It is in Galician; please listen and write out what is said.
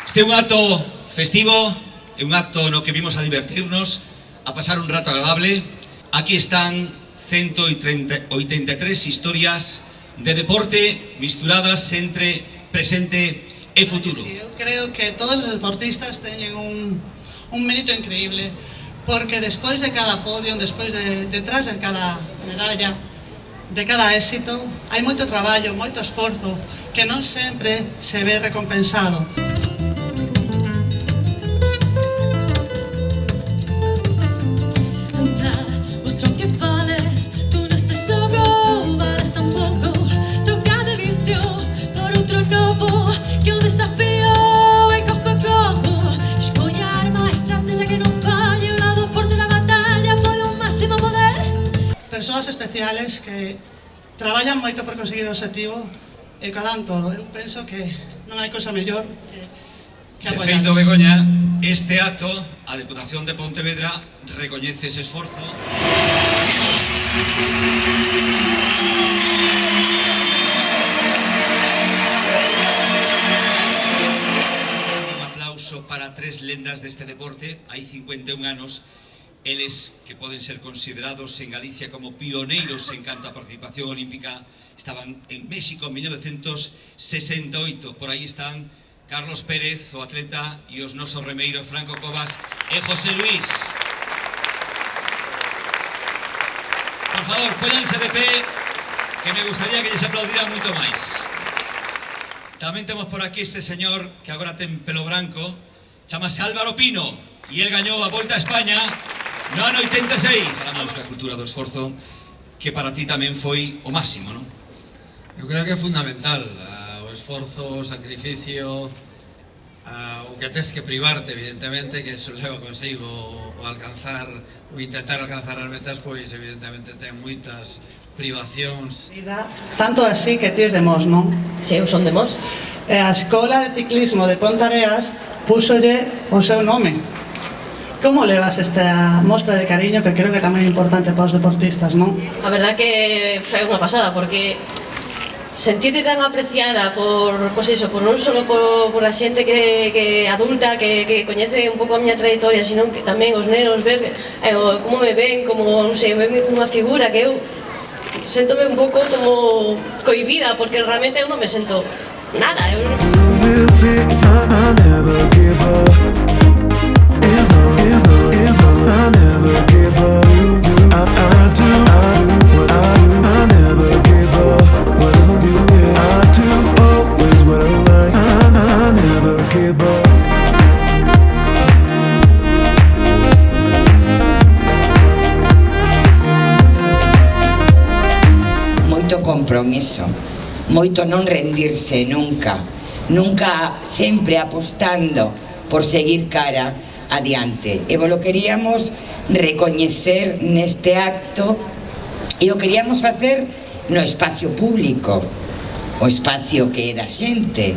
Este é un acto festivo, é un acto no que vimos a divertirnos, a pasar un rato agradable. Aquí están 183 historias de deporte misturadas entre presente e futuro. Sí, eu creo que todos os deportistas teñen un mérito increíble, porque despois de cada podio, detrás de cada medalla, de cada éxito, hai moito traballo, moito esforzo, que non sempre se ve recompensado. Persoas especiales que traballan moito por conseguir o objetivo e que dan todo. Eu penso que non hai cosa mellor que apoiar. De feito, Begoña, este acto, a Deputación de Pontevedra recoñece ese esforzo. Un aplauso para tres lendas deste deporte. Hai 51 anos. Eles que poden ser considerados en Galicia como pioneiros en canto a participación olímpica estaban en México en 1968. Por aí están Carlos Pérez, o atleta, e os nosos remeiros Franco Cobas e José Luis. Por favor, póñanse de pé, que me gustaría que lles aplaudiran moito máis. Tamén temos por aquí este señor que agora ten pelo branco, chamase Álvaro Pino, e el gañou a Volta a España no ano 86. Falamos da cultura do esforzo, que para ti tamén foi o máximo, non? Eu creo que é fundamental o esforzo, o sacrificio, o que tes que privarte, evidentemente, que eso leva consigo o alcanzar, o intentar alcanzar as metas, pois evidentemente ten moitas privacións. Tanto así que ti es de Mos, non? Si, eu son de Mos. E a Escola de Ciclismo de Pontareas púsolle o seu nome. Como levas esta mostra de cariño que creo que tamén é importante para os deportistas, non? A verdad que foi unha pasada, porque sentirte tan apreciada por non só por a xente que adulta, que coñece un pouco a miña trayectoria, sino que tamén os nenos, ver como me ven, como, non sei, verme como unha figura, que eu séntome un pouco como cohibida, porque realmente eu non me sento nada. Moito compromiso, moito non rendirse nunca, sempre apostando por seguir cara adiante. E vos lo queríamos recoñecer neste acto e o queríamos facer no espacio público, o espacio que é da xente.